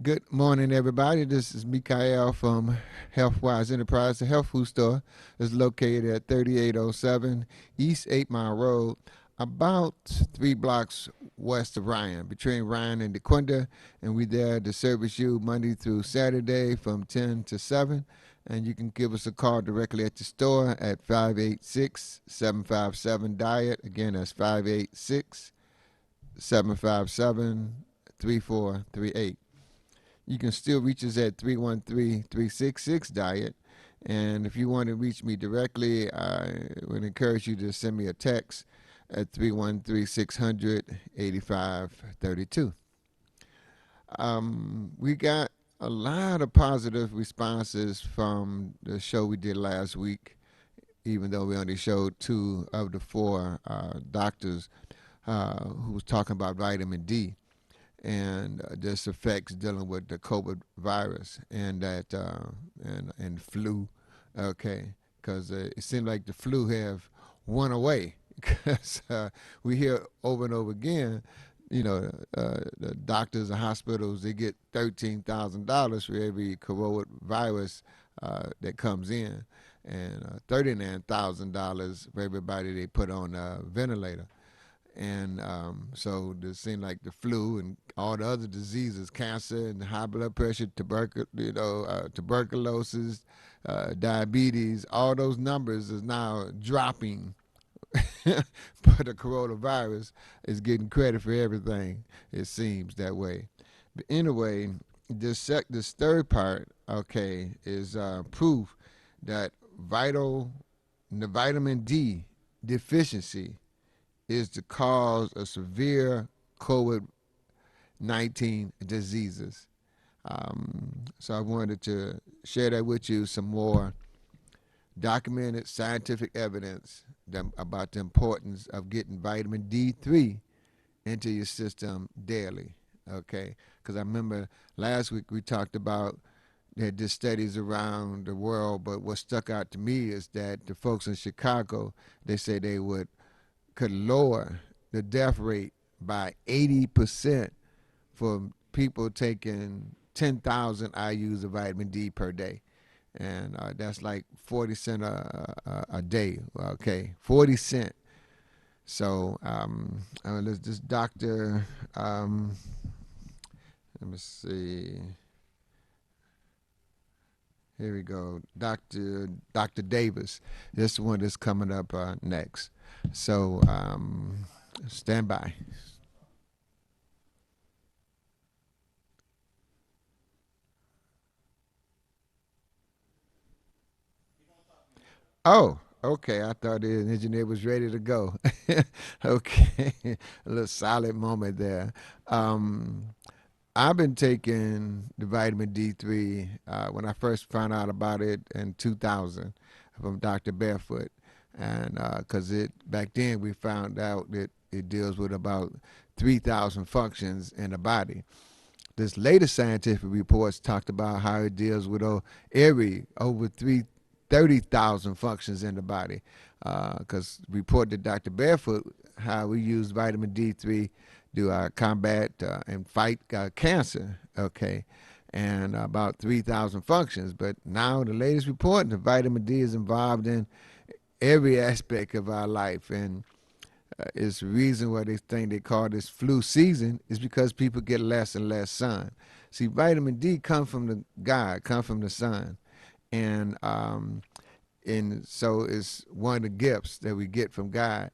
Good morning, everybody. This is Mikael from Healthwise Enterprise. The health food store is located at 3807 East 8 Mile Road, about 3 blocks west of Ryan, between Ryan and DeQuinta. And we're there to service you Monday through Saturday from 10 to 7. And you can give us a call directly at the store at 586-757-DIET. Again, that's 586-757-3438. You can still reach us at 313-366-DIET. And if you want to reach me directly, I would encourage you to send me a text at 313-600-8532. We got a lot of positive responses from the show we did last week, even though we only showed two of the four doctors who was talking about vitamin D and this effects dealing with the COVID virus and that and flu. Okay, because it seemed like the flu have won away because we hear over and over again. The doctors and hospitals, they get $13,000 for every coronavirus that comes in, and $39,000 for everybody they put on a ventilator. And so it seemed like the flu and all the other diseases, cancer and high blood pressure, tuberculosis, diabetes, all those numbers is now dropping. But the coronavirus is getting credit for everything. It seems that way. But anyway, this third part, okay, is proof that the vitamin D deficiency is the cause of severe COVID-19 diseases. So I wanted to share that with you, some more documented scientific evidence about the importance of getting vitamin D3 into your system daily. Okay, because I remember last week we talked about they did studies around the world, but what stuck out to me is that the folks in Chicago, they say they could lower the death rate by 80% for people taking 10,000 IUs of vitamin D per day. And that's like 40 cents a day. Okay, 40 cents. So this doctor, let me see. Here we go, Dr. Davis. This is the one that's coming up next. So stand by. Oh, okay. I thought the engineer was ready to go. Okay, a little silent moment there. Um, I've been taking the vitamin D3 when I first found out about it in 2000 from Dr. Barefoot. And because back then we found out that it deals with about 3,000 functions in the body. This latest scientific reports talked about how it deals with over 30,000 functions in the body. Because reported Dr. Barefoot how we use vitamin D3 to combat and fight cancer. Okay, and about 3,000 functions. But now the latest report, the vitamin D is involved in every aspect of our life, and it's the reason why they think they call this flu season is because people get less and less sun. See, vitamin D comes from come from the sun, and so it's one of the gifts that we get from God.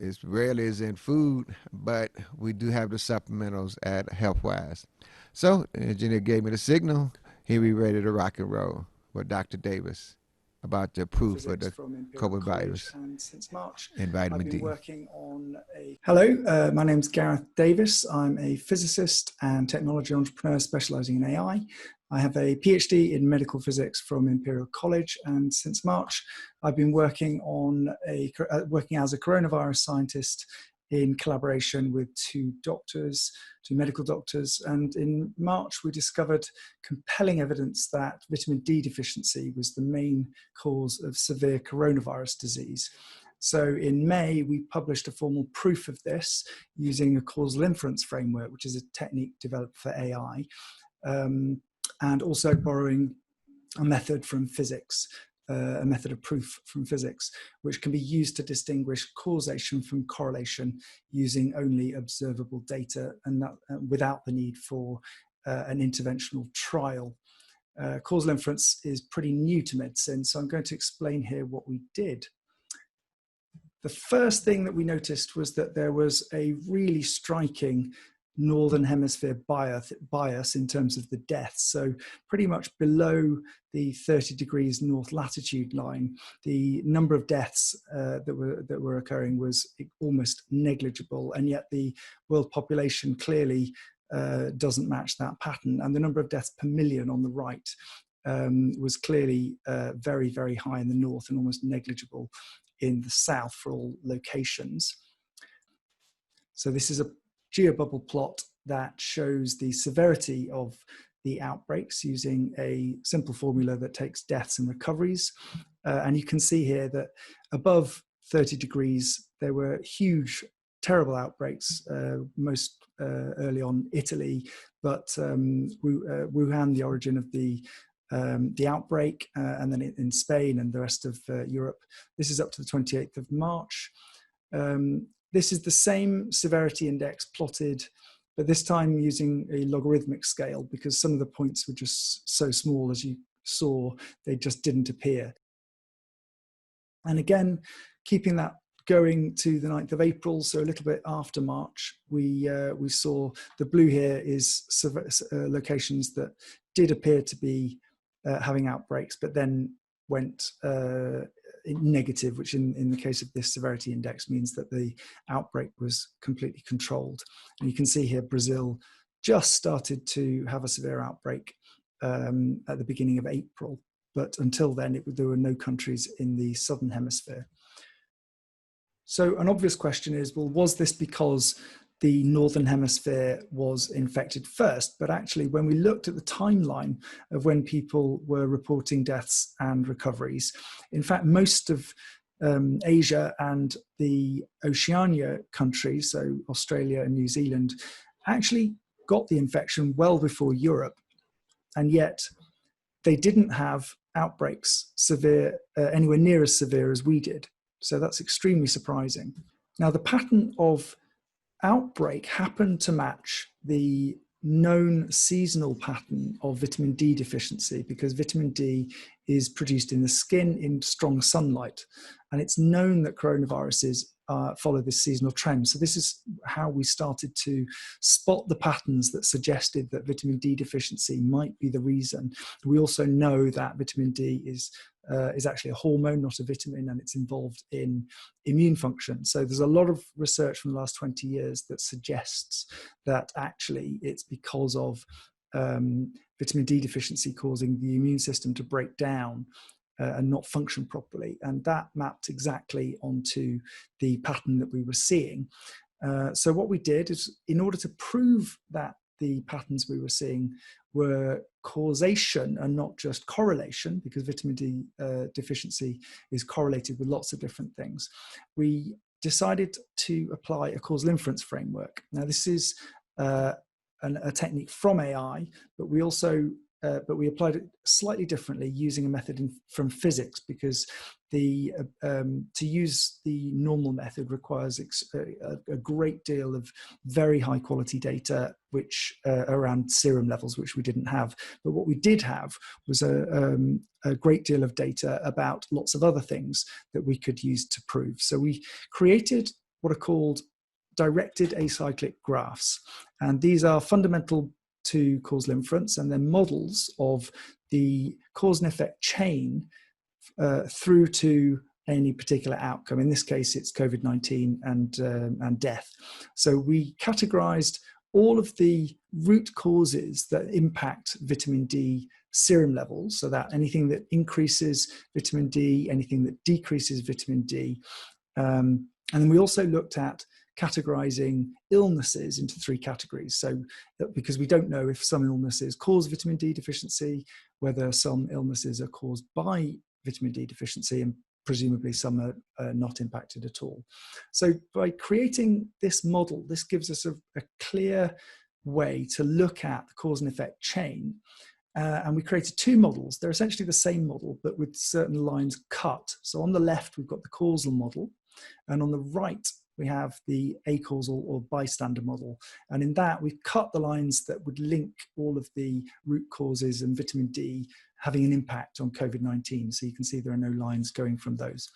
It's rarely is in food, but we do have the supplementals at Healthwise. So the engineer gave me the signal. Here we ready to rock and roll with Dr. Davis about the proof of the COVID virus and since March, and vitamin I've been D. working on a... Hello, my name's Gareth Davis. I'm a physicist and technology entrepreneur specializing in AI. I have a PhD in medical physics from Imperial College, and since March, I've been working working as a coronavirus scientist in collaboration with two medical doctors. And in March, we discovered compelling evidence that vitamin D deficiency was the main cause of severe coronavirus disease. So in May, we published a formal proof of this using a causal inference framework, which is a technique developed for AI, and also borrowing a method from physics, a method of proof from physics, which can be used to distinguish causation from correlation using only observable data, and that, without the need for an interventional trial. Causal inference is pretty new to medicine, so I'm going to explain here what we did. The first thing that we noticed was that there was a really striking northern hemisphere bias in terms of the deaths. So pretty much below the 30 degrees north latitude line, the number of deaths that were occurring was almost negligible, and yet the world population clearly doesn't match that pattern. And the number of deaths per million on the right was clearly very, very high in the north and almost negligible in the south for all locations. So this is a geobubble plot that shows the severity of the outbreaks using a simple formula that takes deaths and recoveries. And you can see here that above 30 degrees, there were huge, terrible outbreaks, most early on Italy, but Wuhan, the origin of the outbreak, and then in Spain and the rest of Europe. This is up to the 28th of March. This is the same severity index plotted, but this time using a logarithmic scale, because some of the points were just so small, as you saw, they just didn't appear. And again, keeping that going to the 9th of April, so a little bit after March, we saw the blue here is locations that did appear to be having outbreaks, but then went negative, which in the case of this severity index means that the outbreak was completely controlled. And you can see here Brazil just started to have a severe outbreak at the beginning of April, but until then there were no countries in the southern hemisphere. So an obvious question is, well, was this because the northern hemisphere was infected first? But actually, when we looked at the timeline of when people were reporting deaths and recoveries, in fact, most of Asia and the Oceania countries, so Australia and New Zealand, actually got the infection well before Europe. And yet they didn't have outbreaks anywhere near as severe as we did. So that's extremely surprising. Now, the pattern of outbreak happened to match the known seasonal pattern of vitamin D deficiency, because vitamin D is produced in the skin in strong sunlight. And it's known that coronaviruses follow this seasonal trend. So this is how we started to spot the patterns that suggested that vitamin D deficiency might be the reason. We also know that vitamin D is actually a hormone, not a vitamin, and it's involved in immune function. So there's a lot of research from the last 20 years that suggests that actually it's because of vitamin D deficiency causing the immune system to break down and not function properly. And that mapped exactly onto the pattern that we were seeing. So what we did is, in order to prove that the patterns we were seeing were causation and not just correlation, because vitamin D deficiency is correlated with lots of different things, we decided to apply a causal inference framework. Now, this is a technique from AI, but we also we applied it slightly differently using a method from physics, because to use the normal method requires a great deal of very high quality data, which around serum levels, which we didn't have. But what we did have was a great deal of data about lots of other things that we could use to prove. So we created what are called directed acyclic graphs, and these are fundamental to causal inference, and they're models of the cause and effect chain through to any particular outcome. In this case, it's COVID-19 and death. So we categorized all of the root causes that impact vitamin D serum levels, so that anything that increases vitamin D, anything that decreases vitamin D. And then we also looked at categorizing illnesses into 3 categories. So because we don't know if some illnesses cause vitamin D deficiency, whether some illnesses are caused by vitamin D deficiency, and presumably some are not impacted at all. So by creating this model, this gives us a clear way to look at the cause and effect chain. And we created two models. They're essentially the same model, but with certain lines cut. So on the left, we've got the causal model, and on the right, we have the acausal or bystander model. And in that, we've cut the lines that would link all of the root causes and vitamin D having an impact on COVID-19. So you can see there are no lines going from those.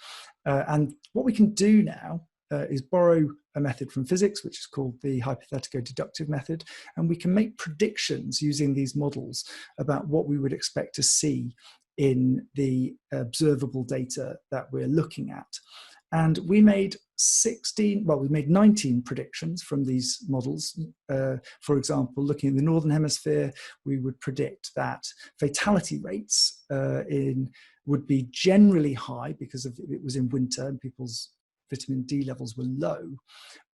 And what we can do now is borrow a method from physics, which is called the hypothetico-deductive method, and we can make predictions using these models about what we would expect to see in the observable data that we're looking at. And we made 19 predictions from these models. For example, looking at the Northern Hemisphere, we would predict that fatality rates would be generally high because it was in winter and people's vitamin D levels were low.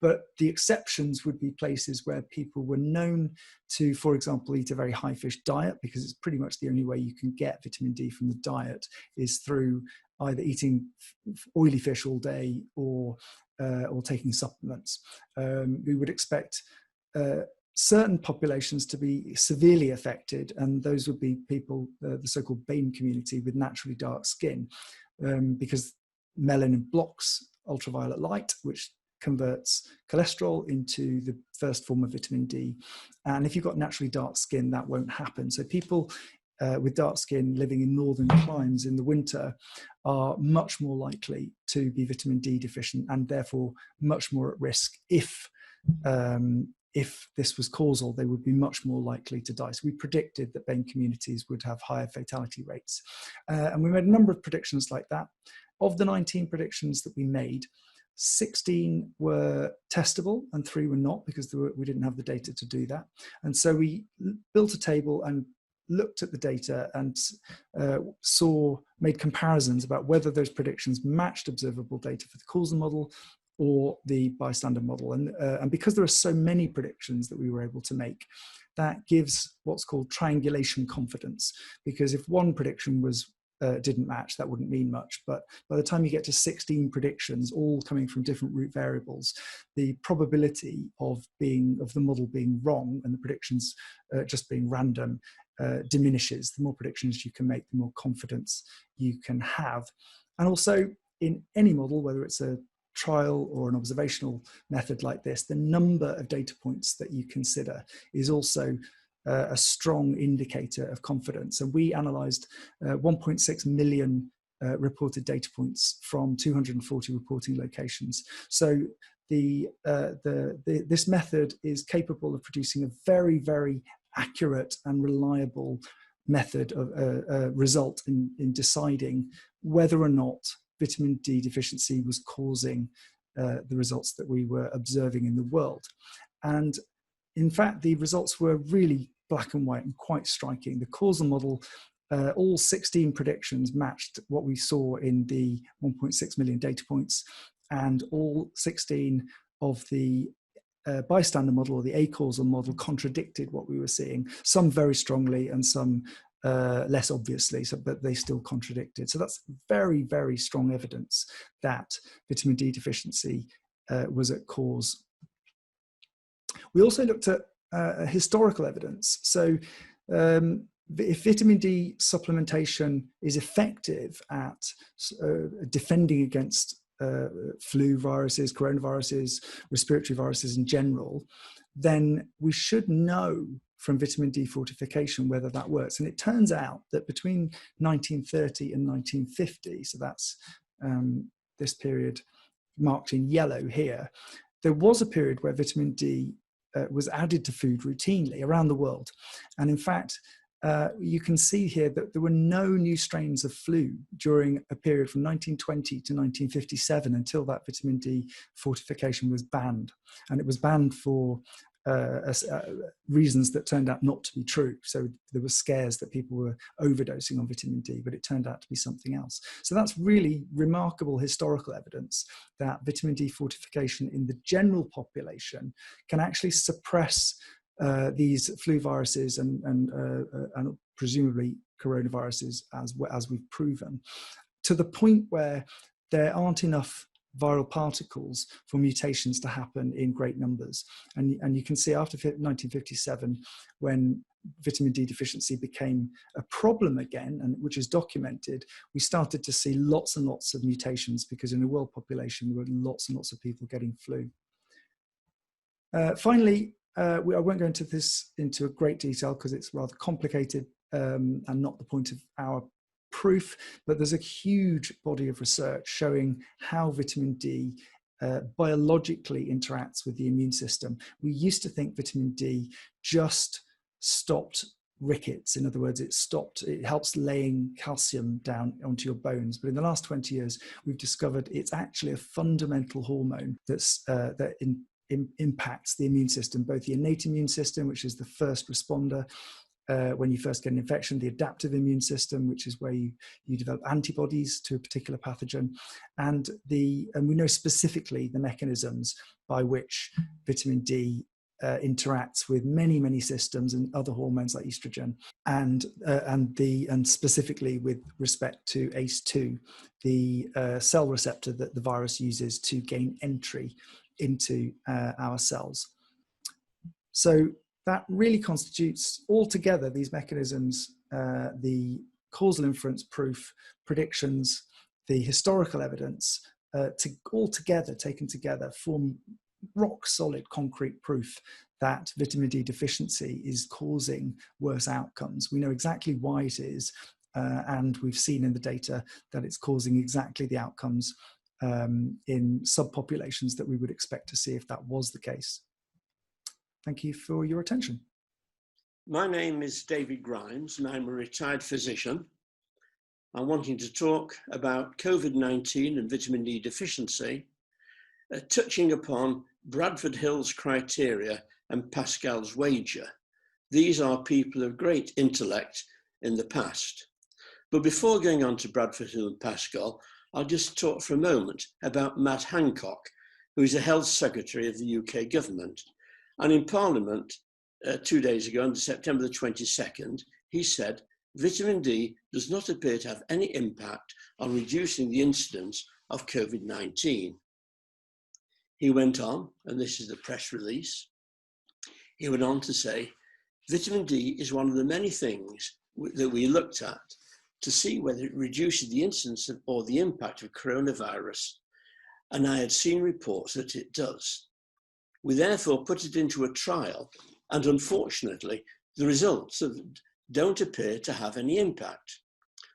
But the exceptions would be places where people were known to, for example, eat a very high fish diet, because it's pretty much the only way you can get vitamin D from the diet is through either eating oily fish all day or taking supplements. We would expect certain populations to be severely affected, and those would be people, the so-called BAME community with naturally dark skin, because melanin blocks ultraviolet light, which converts cholesterol into the first form of vitamin D. And if you've got naturally dark skin, that won't happen. So people with dark skin living in northern climes in the winter are much more likely to be vitamin D deficient, and therefore much more at risk. If this was causal, they would be much more likely to die. So we predicted that BAME communities would have higher fatality rates. And we made a number of predictions like that. Of the 19 predictions that we made, 16 were testable and 3 were not, because we didn't have the data to do that. And so we built a table and looked at the data and made comparisons about whether those predictions matched observable data for the causal model or the bystander model. And because there are so many predictions that we were able to make, that gives what's called triangulation confidence, because if one prediction didn't match, that wouldn't mean much. But by the time you get to 16 predictions, all coming from different root variables, the probability of the model being wrong and the predictions just being random diminishes. The more predictions you can make, the more confidence you can have. And also in any model, whether it's a trial or an observational method like this, the number of data points that you consider is also a strong indicator of confidence. And we analysed 1.6 million reported data points from 240 reporting locations. So this method is capable of producing a very, very accurate and reliable method of result in deciding whether or not vitamin D deficiency was causing the results that we were observing in the world. And in fact, the results were really black and white and quite striking. The causal model, all 16 predictions matched what we saw in the 1.6 million data points, and all 16 of the bystander model or the acausal model contradicted what we were seeing, some very strongly and some less obviously, but they still contradicted. So that's very, very strong evidence that vitamin D deficiency was at cause. We also looked at historical evidence. So if vitamin D supplementation is effective at defending against flu viruses, coronaviruses, respiratory viruses in general, then we should know from vitamin D fortification whether that works. And it turns out that between 1930 and 1950, so that's this period marked in yellow here, there was a period where vitamin D was added to food routinely around the world. And in fact, you can see here that there were no new strains of flu during a period from 1920 to 1957 until that vitamin D fortification was banned. And it was banned for reasons that turned out not to be true. So there were scares that people were overdosing on vitamin D, but it turned out to be something else. So that's really remarkable historical evidence that vitamin D fortification in the general population can actually suppress these flu viruses and presumably coronaviruses, as we've proven. to the point where there aren't enough viral particles for mutations to happen in great numbers. And you can see after 1957, when vitamin D deficiency became a problem again, and which is documented, we started to see lots and lots of mutations, because in the world population, there were lots and lots of people getting flu. Finally, I won't go into this into a great detail because it's rather complicated and not the point of our proof, but there's a huge body of research showing how vitamin D biologically interacts with the immune system. We used to think vitamin D just stopped rickets. In other words, it helps laying calcium down onto your bones. But in the last 20 years, we've discovered it's actually a fundamental hormone that impacts the immune system, both the innate immune system, which is the first responder when you first get an infection, the adaptive immune system, which is where you develop antibodies to a particular pathogen, and we know specifically the mechanisms by which vitamin D interacts with many systems and other hormones like estrogen, and specifically with respect to ACE2, the cell receptor that the virus uses to gain entry into our cells. So that really constitutes altogether these mechanisms, the causal inference proof, predictions, the historical evidence, taken together, form rock solid concrete proof that vitamin D deficiency is causing worse outcomes. We know exactly why it is, and we've seen in the data that it's causing exactly the outcomes in subpopulations that we would expect to see if that was the case. Thank you for your attention. My name is David Grimes, and I'm a retired physician. I'm wanting to talk about COVID-19 and vitamin D deficiency, touching upon Bradford Hill's criteria and Pascal's wager. These are people of great intellect in the past. But before going on to Bradford Hill and Pascal, I'll just talk for a moment about Matt Hancock, who is the Health Secretary of the UK government. And in Parliament 2 days ago, on September the 22nd, he said, vitamin D does not appear to have any impact on reducing the incidence of COVID-19. He went on, and this is the press release, he went on to say, vitamin D is one of the many things that we looked at to see whether it reduces the incidence of, or the impact of coronavirus, and I had seen reports that it does. We therefore put it into a trial, and unfortunately, the results don't appear to have any impact.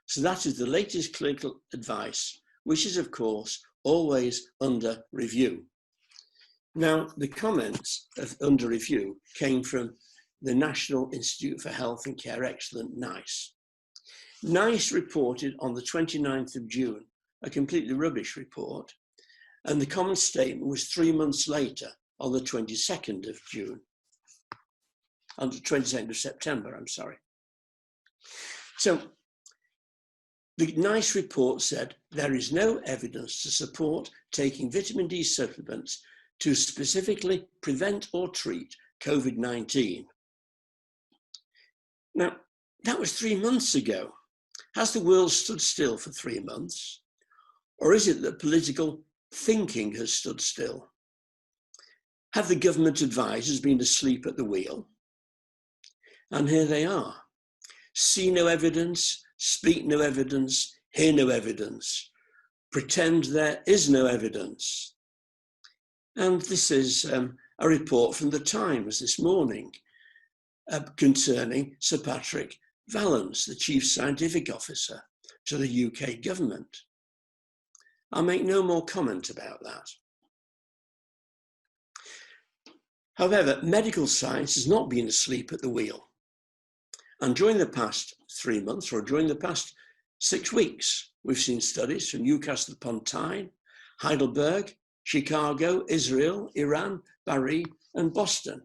So that is the latest clinical advice, which is, of course, always under review. Now, the comments of under review came from the National Institute for Health and Care Excellence, NICE. NICE reported on the 29th of June a completely rubbish report, and the common statement was 3 months later, on the 22nd of June, on the 22nd of September, I'm sorry. So the NICE report said there is no evidence to support taking vitamin D supplements to specifically prevent or treat COVID-19. Now, that was 3 months ago. Has the world stood still for 3 months? Or is it that political thinking has stood still? Have the government advisors been asleep at the wheel? And here they are. See no evidence, speak no evidence, hear no evidence, pretend there is no evidence. And this is a report from the Times this morning concerning Sir Patrick Vallance, the Chief Scientific Officer to the UK government. I'll make no more comment about that. However, medical science has not been asleep at the wheel. And during the past 3 months, or during the past 6 weeks, we've seen studies from Newcastle upon Tyne, Heidelberg, Chicago, Israel, Iran, Paris, and Boston.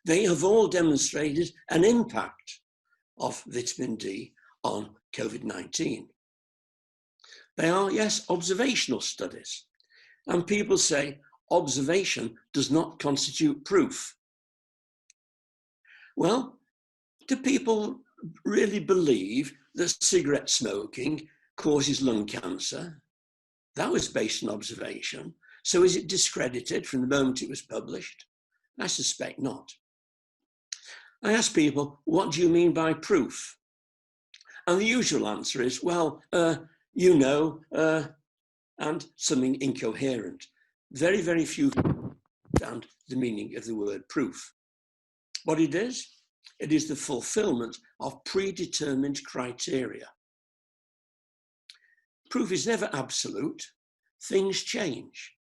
They have all demonstrated an impact of vitamin D on COVID-19. They are, yes, observational studies. And people say observation does not constitute proof. Well, do people really believe that cigarette smoking causes lung cancer. That was based on observation. So is it discredited from the moment it was published? I suspect not. I ask people, what do you mean by proof? And the usual answer is, well, you know, and something incoherent. Very, very few understand the meaning of the word proof. What it is the fulfillment of predetermined criteria. Proof is never absolute. Things change.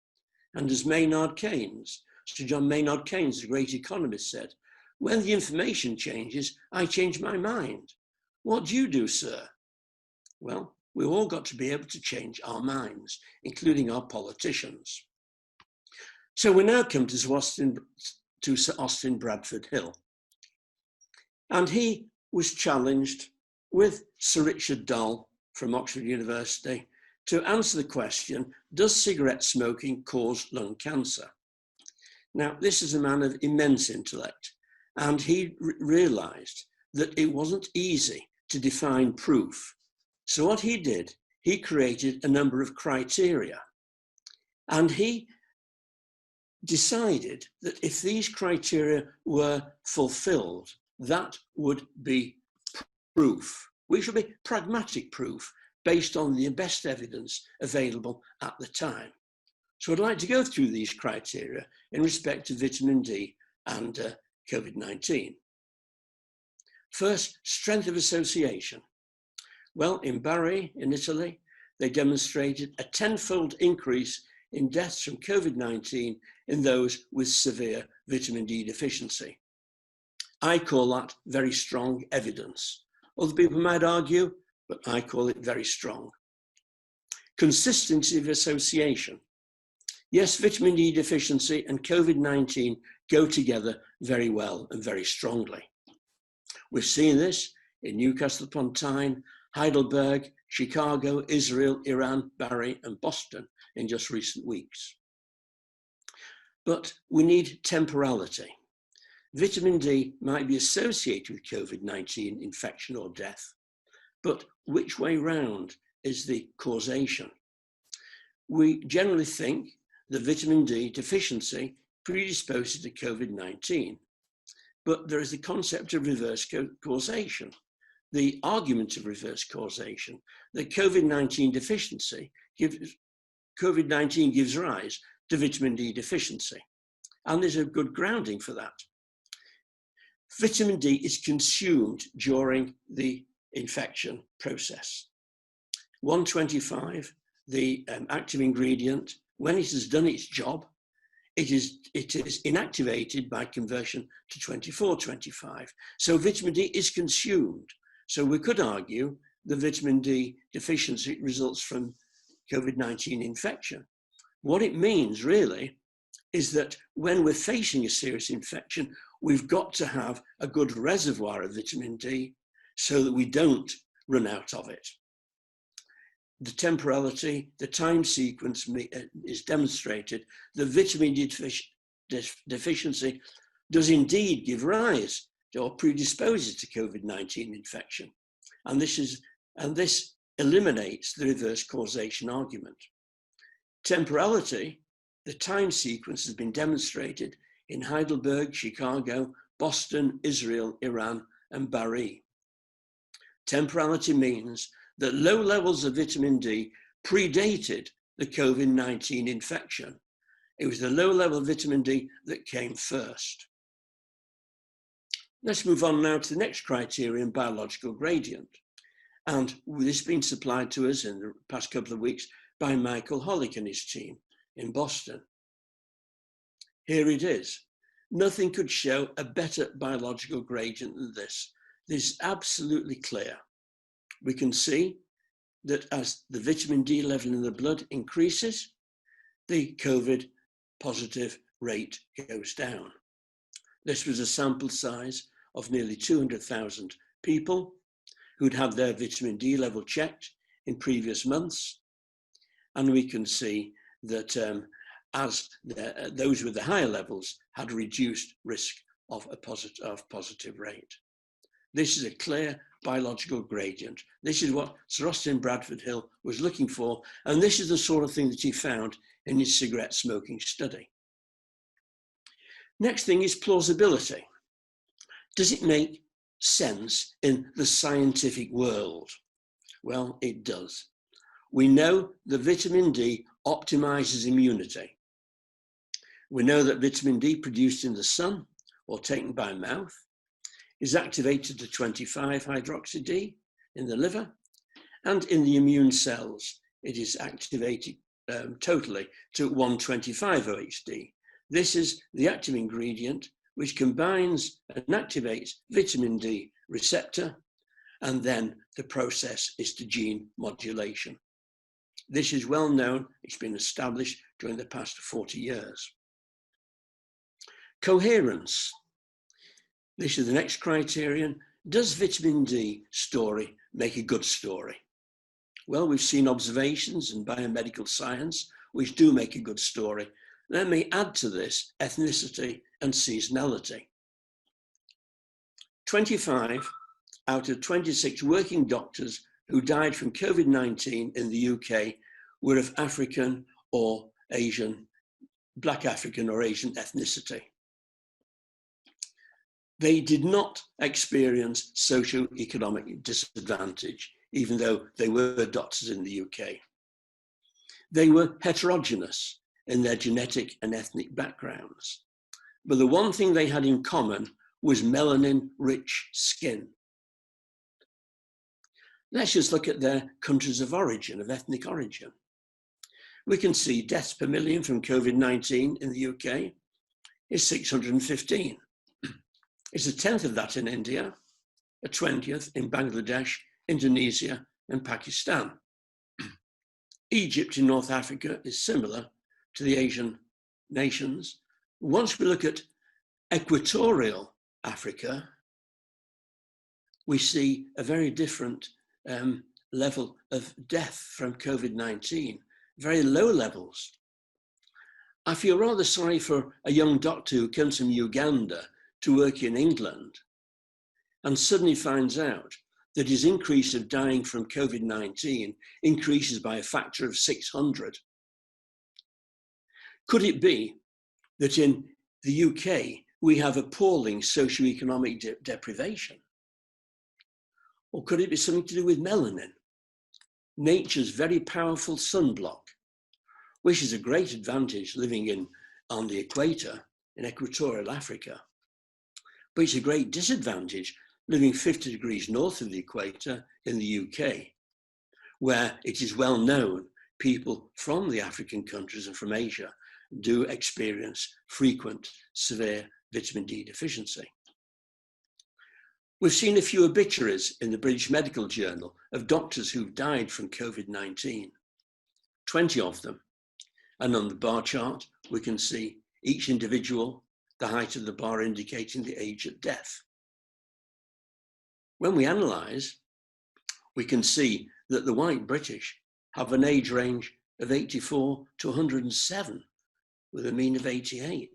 And as Sir John Maynard Keynes, the great economist, said, when the information changes, I change my mind. What do you do, sir? Well, we've all got to be able to change our minds, including our politicians. So we now come to Sir Austin Bradford Hill. And he was challenged with Sir Richard Doll from Oxford University to answer the question, does cigarette smoking cause lung cancer? Now, this is a man of immense intellect, and he realized that it wasn't easy to define proof. So what he did, he created a number of criteria, and he decided that if these criteria were fulfilled, that would be proof, which would be pragmatic proof based on the best evidence available at the time. So I'd like to go through these criteria in respect to vitamin D and COVID-19. First, strength of association. Well, in Bari, in Italy, they demonstrated a 10-fold increase in deaths from COVID-19 in those with severe vitamin D deficiency. I call that very strong evidence. Other people might argue, but I call it very strong. Consistency of association. Yes, vitamin D deficiency and COVID-19 go together very well and very strongly. We've seen this in Newcastle upon Tyne, Heidelberg, Chicago, Israel, Iran, Bari, and Boston in just recent weeks. But we need temporality. Vitamin D might be associated with COVID-19 infection or death, but which way round is the causation? We generally think that vitamin D deficiency predisposes to COVID-19, but there is the concept of reverse causation, the argument of reverse causation, that COVID-19 gives rise to vitamin D deficiency. And there's a good grounding for that. Vitamin D is consumed during the infection process. 125, the active ingredient, when it has done its job, it is inactivated by conversion to 2425. So vitamin D is consumed. So we could argue the vitamin D deficiency results from COVID-19 infection. What it means really is that when we're facing a serious infection, we've got to have a good reservoir of vitamin D so that we don't run out of it. The temporality, the time sequence is demonstrated. The vitamin D deficiency does indeed give rise or predisposes to COVID-19 infection. And this eliminates the reverse causation argument. Temporality, the time sequence has been demonstrated in Heidelberg, Chicago, Boston, Israel, Iran, and Bari. Temporality means that low levels of vitamin D predated the COVID-19 infection. It was the low level of vitamin D that came first. Let's move on now to the next criterion, biological gradient. And this has been supplied to us in the past couple of weeks by Michael Hollick and his team in Boston. Here it is. Nothing could show a better biological gradient than this. This is absolutely clear. We can see that as the vitamin D level in the blood increases, the COVID positive rate goes down. This was a sample size of nearly 200,000 people who'd had their vitamin D level checked in previous months. And we can see that those with the higher levels had a reduced risk of a positive rate. This is a clear biological gradient. This is what Sir Austin Bradford Hill was looking for, and this is the sort of thing that he found in his cigarette smoking study. Next thing is plausibility. Does it make sense in the scientific world? Well, it does. We know that vitamin D optimizes immunity. We know that vitamin D produced in the sun or taken by mouth is activated to 25-hydroxy-D in the liver, and in the immune cells, it is activated totally to 125-OHD. This is the active ingredient which combines and activates vitamin D receptor, and then the process is to gene modulation. This is well known, it's been established during the past 40 years. Coherence. This is the next criterion. Does vitamin D story make a good story? Well, we've seen observations in biomedical science which do make a good story. Let me add to this ethnicity and seasonality. 25 out of 26 working doctors who died from COVID-19 in the UK were of African or Asian, Black African or Asian ethnicity. They did not experience socio-economic disadvantage, even though they were doctors in the UK. They were heterogeneous in their genetic and ethnic backgrounds. But the one thing they had in common was melanin-rich skin. Let's just look at their countries of origin, of ethnic origin. We can see deaths per million from COVID-19 in the UK is 615. It's a 10th of that in India, a 20th in Bangladesh, Indonesia, and Pakistan. Egypt in North Africa is similar to the Asian nations. Once we look at equatorial Africa, we see a very different level of death from COVID-19, very low levels. I feel rather sorry for a young doctor who comes from Uganda to work in England and suddenly finds out that his increase of dying from COVID-19 increases by a factor of 600. Could it be that in the UK we have appalling socioeconomic deprivation? Or could it be something to do with melanin, nature's very powerful sunblock, which is a great advantage living on the equator in equatorial Africa? But it's a great disadvantage living 50 degrees north of the equator in the UK, where it is well known people from the African countries and from Asia do experience frequent severe vitamin D deficiency. We've seen a few obituaries in the British Medical Journal of doctors who've died from COVID-19, 20 of them. And on the bar chart, we can see each individual, the height of the bar indicating the age at death. When we analyse, we can see that the white British have an age range of 84 to 107, with a mean of 88.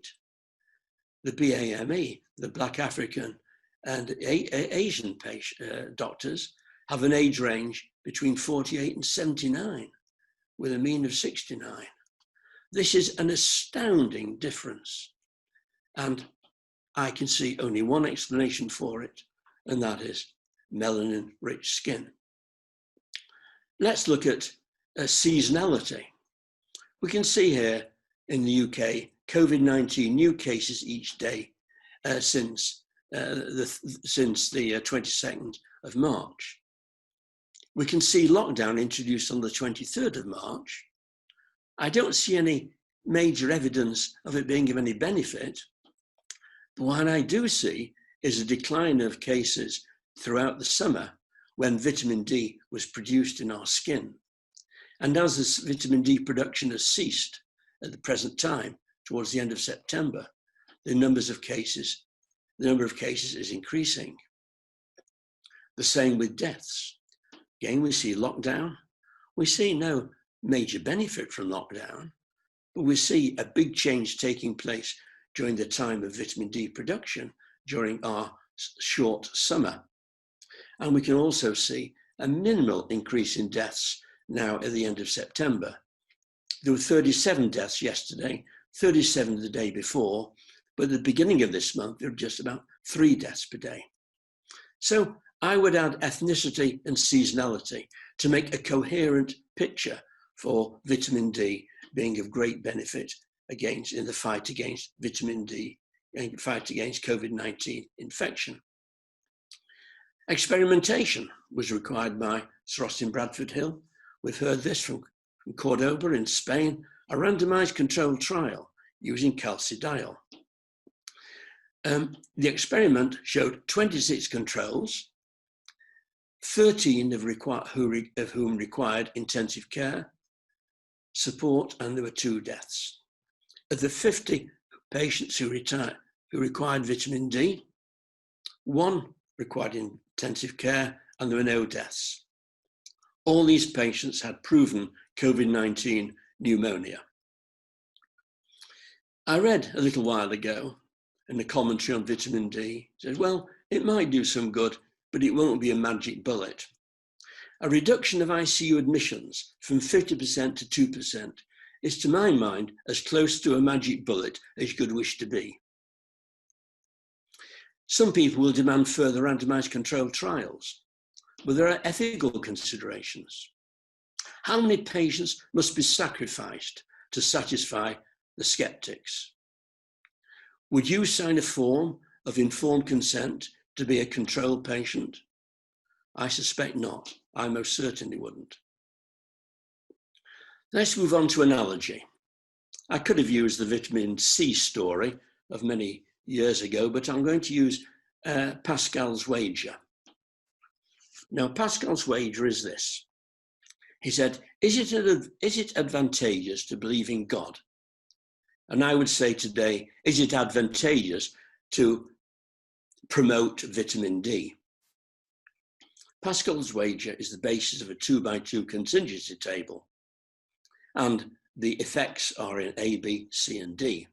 The BAME, the Black African and Asian doctors, have an age range between 48 and 79, with a mean of 69. This is an astounding difference. And I can see only one explanation for it, and that is melanin-rich skin. Let's look at seasonality. We can see here in the UK, COVID-19 new cases each day since the 22nd of March. We can see lockdown introduced on the 23rd of March. I don't see any major evidence of it being of any benefit. But what I do see is a decline of cases throughout the summer when vitamin D was produced in our skin. And as this vitamin D production has ceased at the present time, towards the end of September, the number of cases is increasing. The same with deaths. Again, we see lockdown. We see no major benefit from lockdown, but we see a big change taking place during the time of vitamin D production during our short summer And we can also see a minimal increase in deaths now at the end of September. There were 37 deaths yesterday, 37 the day before, but at the beginning of this month, there were just about 3 deaths per day. So I would add ethnicity and seasonality to make a coherent picture for vitamin D being of great benefit in the fight against vitamin D and fight against COVID-19 infection. Experimentation was required by Sir Austin Bradford Hill. We've heard this from Cordoba in Spain, a randomized controlled trial using calcidiol. The experiment showed 26 controls, 13 of whom required intensive care, support, and there were 2 deaths. Of the 50 patients who required vitamin D, 1 required intensive care, and there were no deaths. All these patients had proven COVID-19 pneumonia. I read a little while ago in the commentary on vitamin D, said, well, it might do some good, but it won't be a magic bullet. A reduction of ICU admissions from 50% to 2% is, to my mind, as close to a magic bullet as you could wish to be. Some people will demand further randomized controlled trials, but there are ethical considerations. How many patients must be sacrificed to satisfy the skeptics? Would you sign a form of informed consent to be a controlled patient? I suspect not. I most certainly wouldn't. Let's move on to analogy. I could have used the vitamin C story of many years ago, but I'm going to use Pascal's wager. Now, Pascal's wager is this. He said, is it advantageous to believe in God? And I would say today, is it advantageous to promote vitamin D? Pascal's wager is the basis of a 2x2 contingency table, and the effects are in A, B, C, and D.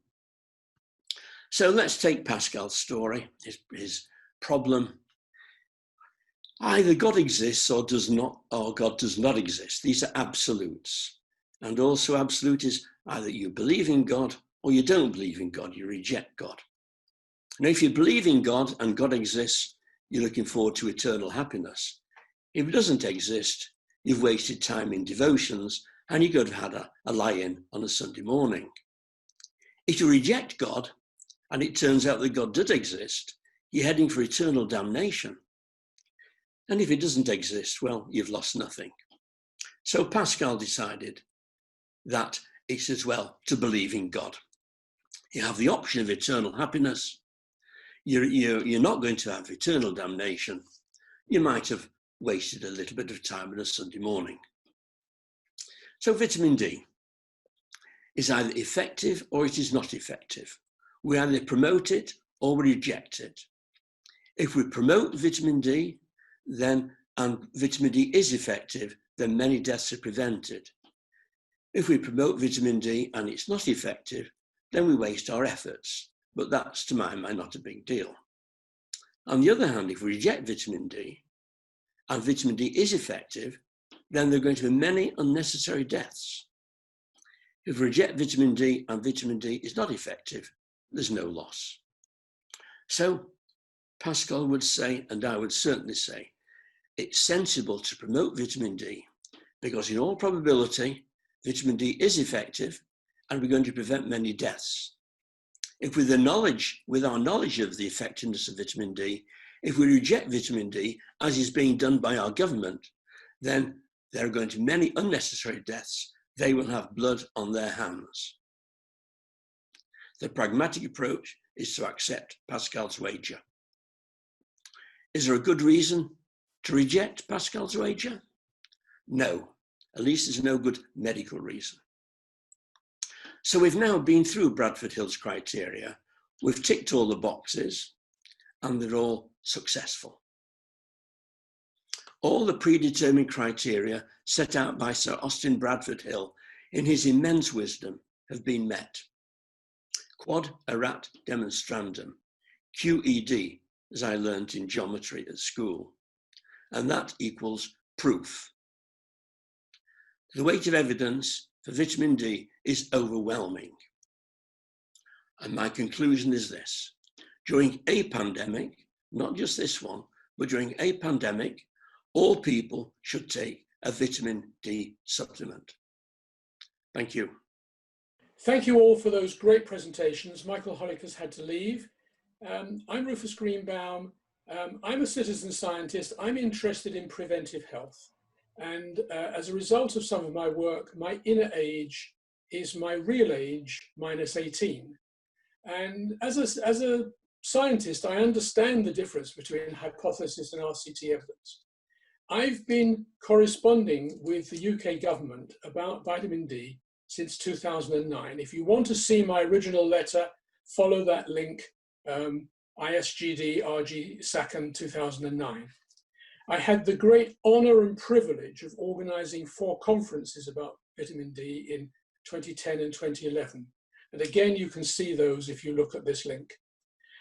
So let's take Pascal's story, his problem. Either God exists or God does not exist. These are absolutes. And also absolute is either you believe in God or you don't believe in God, you reject God. Now, if you believe in God and God exists, you're looking forward to eternal happiness. If it doesn't exist, you've wasted time in devotions and you could have had a lie-in on a Sunday morning. If you reject God and it turns out that God did exist, you're heading for eternal damnation. And if it doesn't exist, well, you've lost nothing. So Pascal decided that it's as well to believe in God. You have the option of eternal happiness. You're not going to have eternal damnation. You might have wasted a little bit of time on a Sunday morning. So vitamin D is either effective or it is not effective. We either promote it or we reject it. If we promote vitamin D, and vitamin D is effective, then many deaths are prevented. If we promote vitamin D and it's not effective, then we waste our efforts. But that's, to my mind, not a big deal. On the other hand, if we reject vitamin D and vitamin D is effective, then there are going to be many unnecessary deaths. If we reject vitamin D and vitamin D is not effective, there's no loss. So Pascal would say, and I would certainly say, it's sensible to promote vitamin D because in all probability, vitamin D is effective and we're going to prevent many deaths. If with our knowledge of the effectiveness of vitamin D, if we reject vitamin D, as is being done by our government, then there are going to be many unnecessary deaths. They will have blood on their hands. The pragmatic approach is to accept Pascal's wager. Is there a good reason to reject Pascal's wager? No, at least there's no good medical reason. So we've now been through Bradford Hill's criteria. We've ticked all the boxes and they're all successful. All the predetermined criteria set out by Sir Austin Bradford Hill in his immense wisdom have been met. Quod erat demonstrandum, QED, as I learned in geometry at school. and that equals proof. The weight of evidence for vitamin D is overwhelming. And my conclusion is this: during a pandemic, not just this one, but during a pandemic, all people should take a vitamin D supplement. Thank you. Thank you all for those great presentations. Michael Hollick has had to leave. I'm Rufus Greenbaum. I'm a citizen scientist. I'm interested in preventive health. And as a result of some of my work, my inner age is my real age minus 18. And as a scientist, I understand the difference between hypothesis and RCT evidence. I've been corresponding with the UK government about vitamin D since 2009. If you want to see my original letter, follow that link, ISGD RG SACN 2009. I had the great honor and privilege of organizing 4 conferences about vitamin D in 2010 and 2011. And again, you can see those if you look at this link.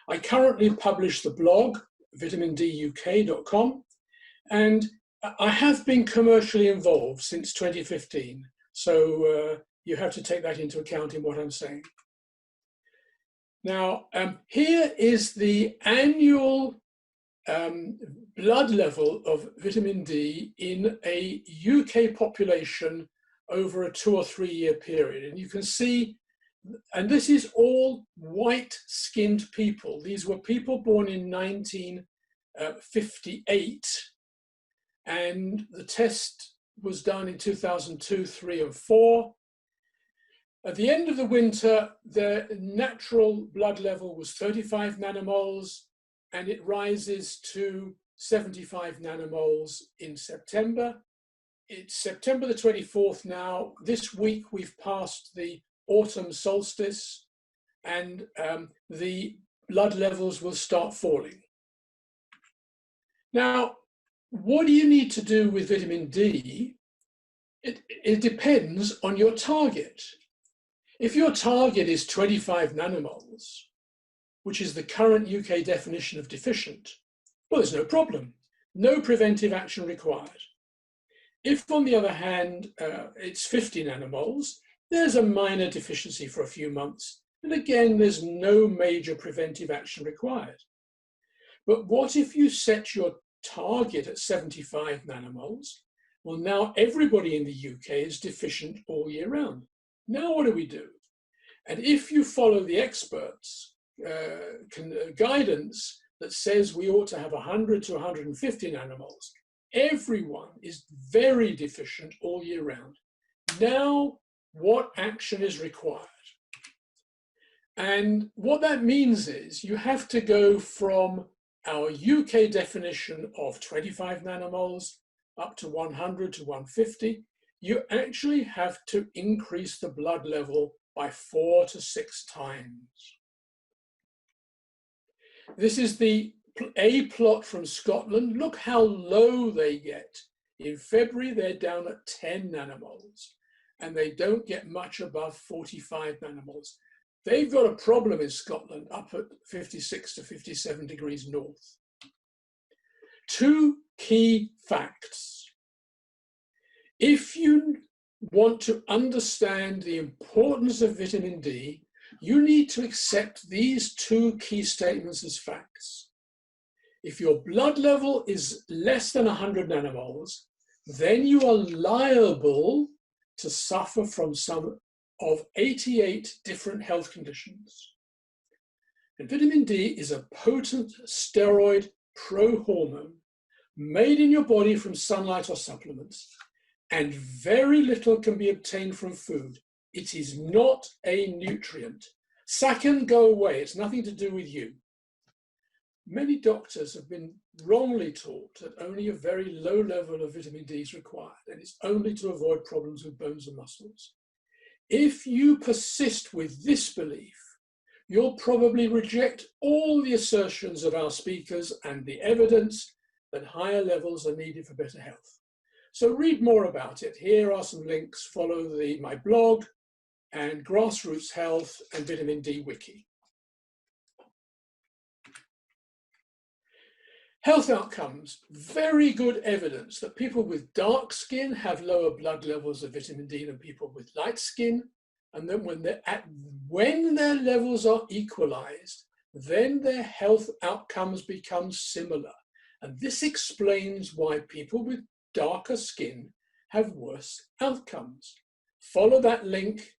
I currently publish the blog, vitaminduk.com, and I have been commercially involved since 2015. So you have to take that into account in what I'm saying. Now, here is the annual blood level of vitamin D in a UK population over a 2 or 3 year period. And you can see, and this is all white-skinned people. These were people born in 1958, and the test was done in 2002, 3, and 4. At the end of the winter, their natural blood level was 35 nanomoles, and it rises to 75 nanomoles in September. It's September the 24th now. This week we've passed the autumn solstice, and the blood levels will start falling. Now, what do you need to do with vitamin D? It depends on your target. If your target is 25 nanomoles, which is the current UK definition of deficient, well, there's no problem. No preventive action required. If, on the other hand, it's 50 nanomoles, there's a minor deficiency for a few months. And again, there's no major preventive action required. But what if you set your target at 75 nanomoles? Well, now everybody in the UK is deficient all year round. Now what do we do? And if you follow the experts' guidance that says we ought to have 100 to 150 nanomoles, everyone is very deficient all year round. Now, what action is required? And what that means is you have to go from our UK definition of 25 nanomoles up to 100 to 150. You actually have to increase the blood level by 4 to 6 times. This is the A plot from Scotland. Look how low they get. In February, they're down at 10 nanomoles, and they don't get much above 45 nanomoles. They've got a problem in Scotland up at 56 to 57 degrees north. 2 key facts. If you want to understand the importance of vitamin D, you need to accept these 2 key statements as facts. If your blood level is less than 100 nanomoles, then you are liable to suffer from some of 88 different health conditions. And vitamin D is a potent steroid pro-hormone made in your body from sunlight or supplements, and very little can be obtained from food. It is not a nutrient. SACN, go away. It's nothing to do with you. Many doctors have been wrongly taught that only a very low level of vitamin D is required, and it's only to avoid problems with bones and muscles. If you persist with this belief, you'll probably reject all the assertions of our speakers and the evidence that higher levels are needed for better health. So read more about it. Here are some links. Follow my blog and Grassroots Health and Vitamin D Wiki. Health outcomes, very good evidence that people with dark skin have lower blood levels of vitamin D than people with light skin. And then when their levels are equalized, then their health outcomes become similar. And this explains why people with darker skin have worse outcomes. Follow that link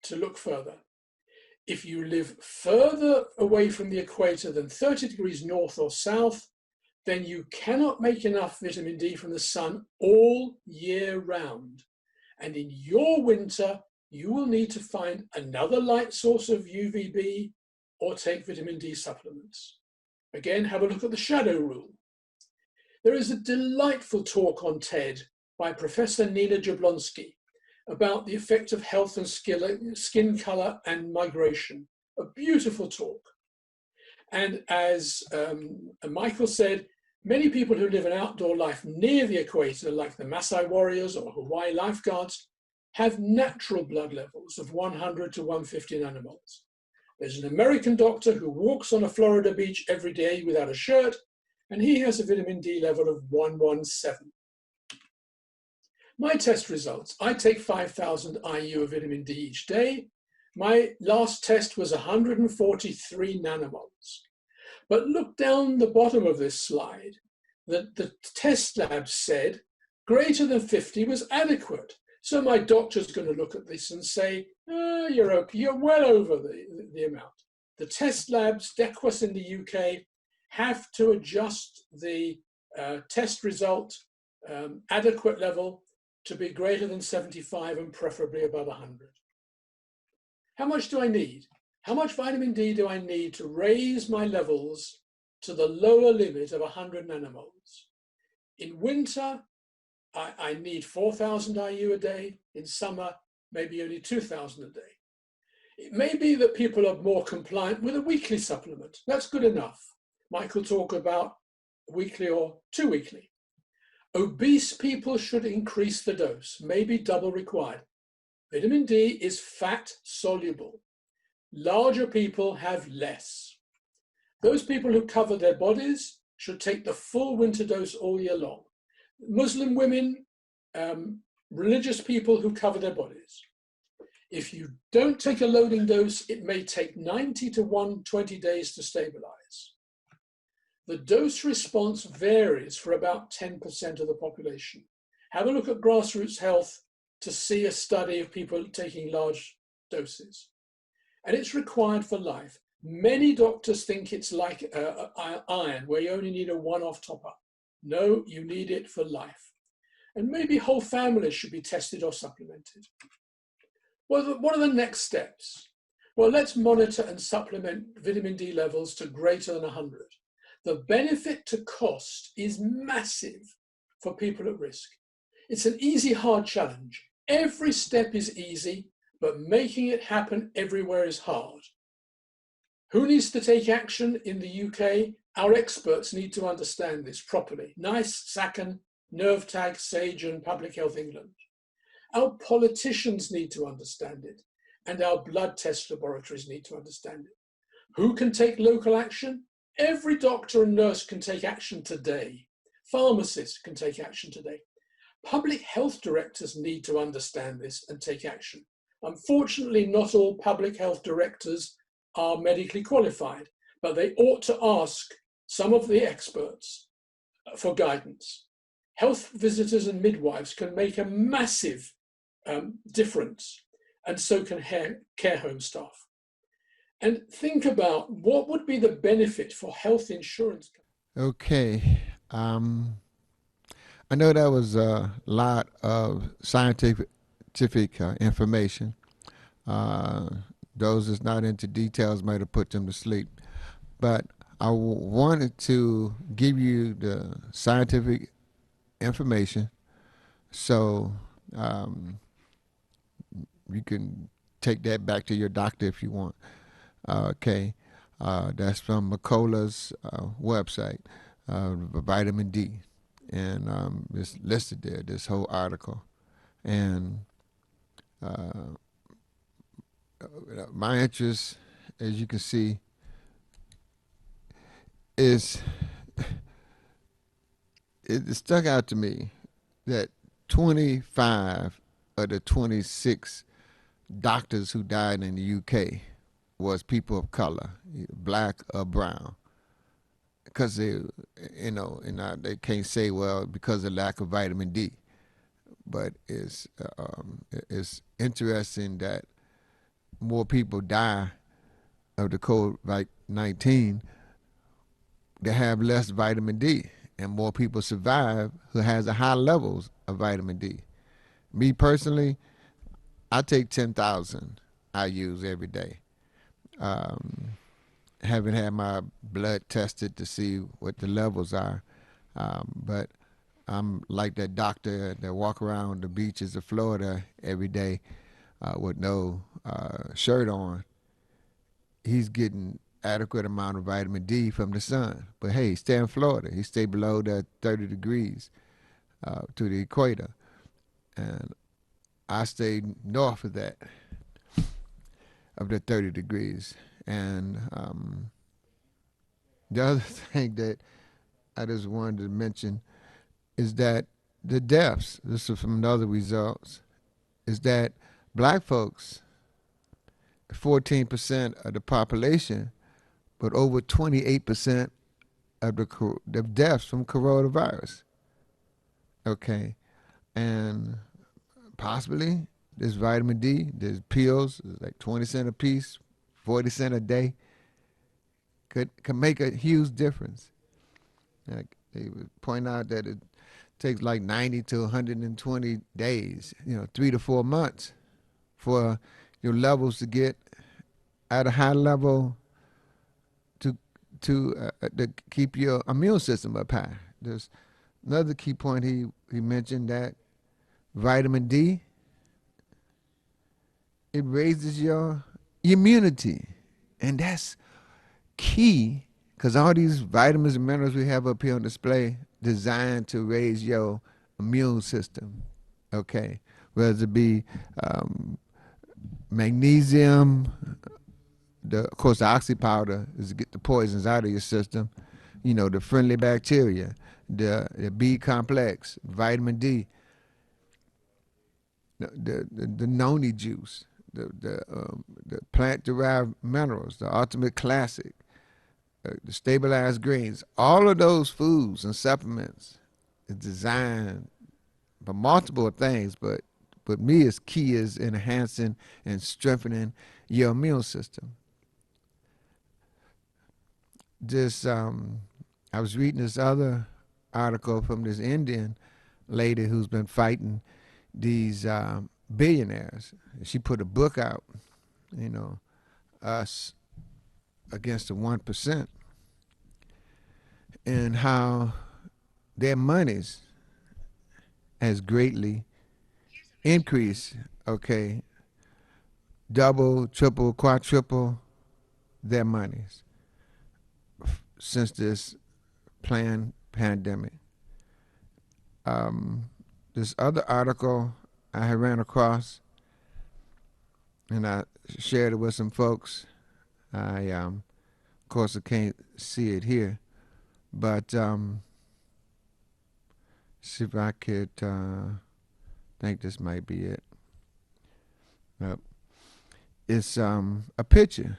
to look further. If you live further away from the equator than 30 degrees north or south, then you cannot make enough vitamin D from the sun all year round. And in your winter, you will need to find another light source of UVB or take vitamin D supplements. Again, have a look at the shadow rule. There is a delightful talk on TED by Professor Nina Jablonski about the effect of health and skin color and migration. A beautiful talk. And as Michael said, many people who live an outdoor life near the equator, like the Maasai warriors or Hawaii lifeguards, have natural blood levels of 100 to 150 nanomoles. There's an American doctor who walks on a Florida beach every day without a shirt, and he has a vitamin D level of 117. My test results, I take 5,000 IU of vitamin D each day. My last test was 143 nanomoles. But look down the bottom of this slide. The test lab said greater than 50 was adequate. So my doctor's going to look at this and say, you're okay, you're well over the amount. The test labs, DEQUIS in the UK, have to adjust the test result adequate level to be greater than 75 and preferably above 100. How much do I need? How much vitamin D do I need to raise my levels to the lower limit of 100 nanomoles? In winter, I need 4,000 IU a day. In summer, maybe only 2,000 a day. It may be that people are more compliant with a weekly supplement. That's good enough. Michael talk about weekly or 2 weekly. Obese people should increase the dose, maybe double required. Vitamin D is fat soluble. Larger people have less. Those people who cover their bodies should take the full winter dose all year long. Muslim women, religious people who cover their bodies. If you don't take a loading dose, it may take 90 to 120 days to stabilize. The dose response varies for about 10% of the population. Have a look at Grassroots Health to see a study of people taking large doses. And it's required for life. Many doctors think it's like iron, where you only need a one-off top-up. No, you need it for life. And maybe whole families should be tested or supplemented. Well, what are the next steps? Well, let's monitor and supplement vitamin D levels to greater than 100. The benefit to cost is massive for people at risk. It's an easy, hard challenge. Every step is easy, but making it happen everywhere is hard. Who needs to take action in the UK? Our experts need to understand this properly. NICE, SACN, NervTag, SAGE, and Public Health England. Our politicians need to understand it, and our blood test laboratories need to understand it. Who can take local action? Every doctor and nurse can take action today. Pharmacists can take action today. Public health directors need to understand this and take action. Unfortunately, not all public health directors are medically qualified, but they ought to ask some of the experts for guidance. Health visitors and midwives can make a massive difference, and so can care home staff. And think about what would be the benefit for health insurance. Okay. I know that was a lot of scientific information. Those that's not into details might have put them to sleep. But I wanted to give you the scientific information so you can take that back to your doctor if you want. Okay. That's from Macola's website, vitamin D. And it's listed there, this whole article. And my interest, as you can see, is it stuck out to me that 25 of the 26 doctors who died in the UK was people of color, black or brown, because they can't say, well, because of lack of vitamin D. But it's interesting that more people die of the COVID-19 that have less vitamin D, and more people survive who has a high levels of vitamin D. Me personally, I take 10,000 I use every day. Um, haven't had my blood tested to see what the levels are, but I'm like that doctor that walk around the beaches of Florida every day with no shirt on. He's getting adequate amount of vitamin D from the sun. But hey, stay in Florida. He stay below the 30 degrees to the equator, and I stay north of the 30 degrees. And the other thing that I just wanted to mention is that the deaths, this is from another results, is that black folks, 14% of the population, but over 28% of the deaths from coronavirus. Okay. And possibly this vitamin D, there's pills, like 20 cents a piece, 40 cents a day, could make a huge difference. Like they would point out that it takes like 90 to 120 days, 3 to 4 months for your levels to get at a high level to to keep your immune system up high. There's another key point he mentioned that vitamin D, it raises your immunity, and that's key because all these vitamins and minerals we have up here on display designed to raise your immune system. Okay, whether it be um, magnesium, of course the oxy powder is to get the poisons out of your system. The friendly bacteria, the B complex, vitamin D, the noni juice, the plant derived minerals, the ultimate classic, the stabilized greens. All of those foods and supplements is designed for multiple things, but me is key is enhancing and strengthening your immune system. This I was reading this other article from this Indian lady who's been fighting these billionaires. She put a book out, Us Against the 1%, and how their monies has greatly increased. Okay, double, triple, quadruple their monies since this planned pandemic. This other article I had ran across, and I shared it with some folks. Of course, I can't see it here, but see if I could. Think this might be it. Yep. It's a picture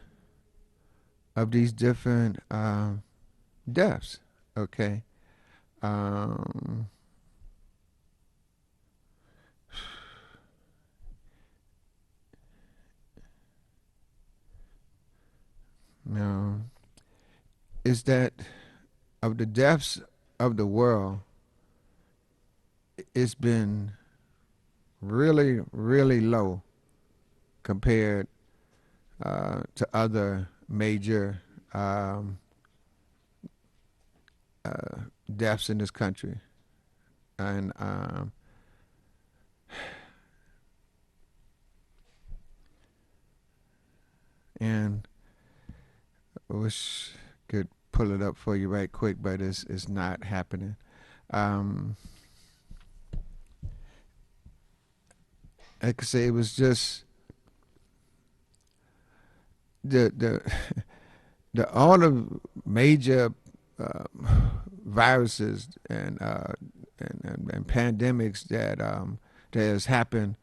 of these different deaths. Okay. Um, now, is that of the deaths of the world, it's been really, really low compared to other major deaths in this country. And I wish I could pull it up for you right quick, but it's not happening. Um, I could say it was just the all the major viruses and pandemics that has happened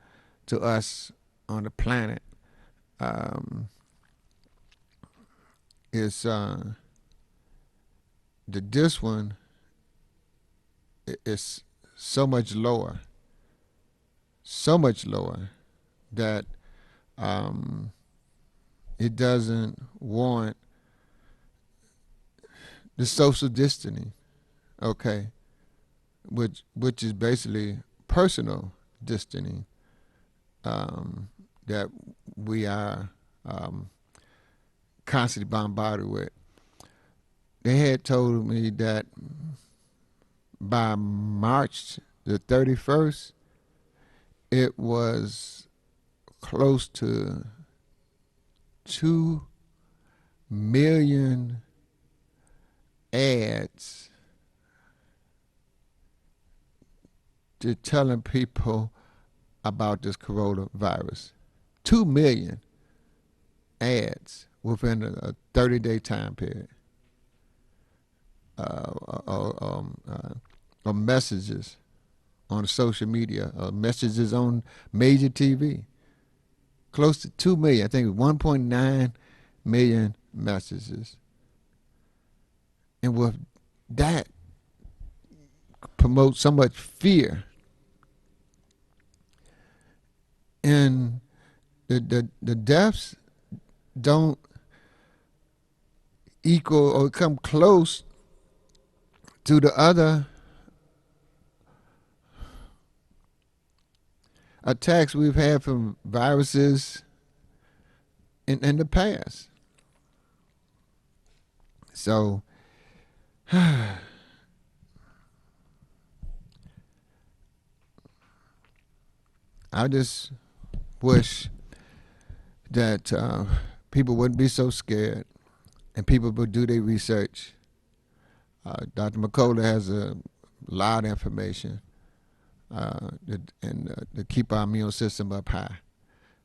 to us on the planet is this one is so much lower that um, it doesn't warrant the social distancing. Okay, which is basically personal distancing that we are constantly bombarded with. They had told me that by March the 31st, it was close to 2 million ads to telling people about this coronavirus. 2 million ads within a 30-day time period. Uh, or messages on social media, or messages on major TV. Close to 2 million, I think 1.9 million messages. And with that, promotes so much fear. And the deaths don't equal or come close to the other attacks we've had from viruses in the past. So I just wish that people wouldn't be so scared and people would do their research. Dr. McCullough has a lot of information to keep our immune system up high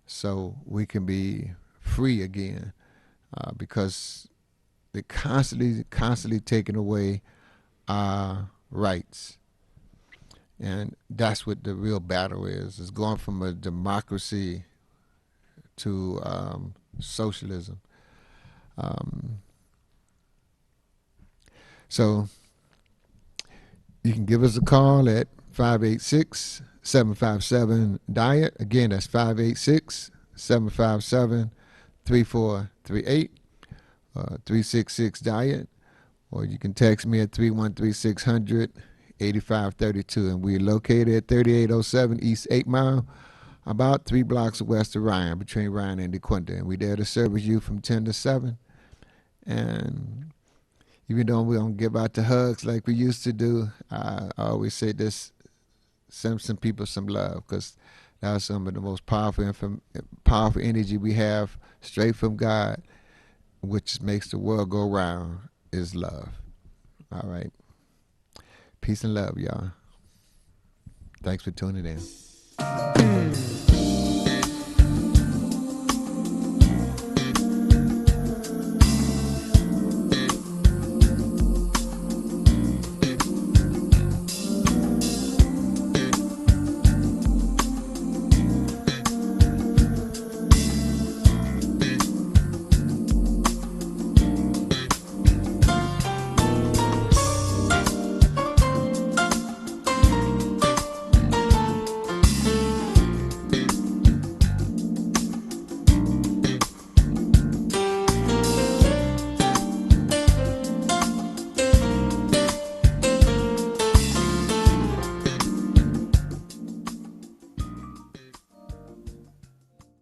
so we can be free again because they're constantly taking away our rights. And that's what the real battle is. It's going from a democracy to socialism. So you can give us a call at 586-757-DIET. Again, that's 586-757-3438, 366-DIET. Or you can text me at 313-600-8532. And we're located at 3807 East 8 Mile, about 3 blocks west of Ryan, between Ryan and DeQuinta. And we're there to service you from 10 to 7. And even though we don't give out the hugs like we used to do, I always say this, send some people some love, because that's some of the most powerful energy we have straight from God, which makes the world go round, is love. All right. Peace and love, y'all. Thanks for tuning in.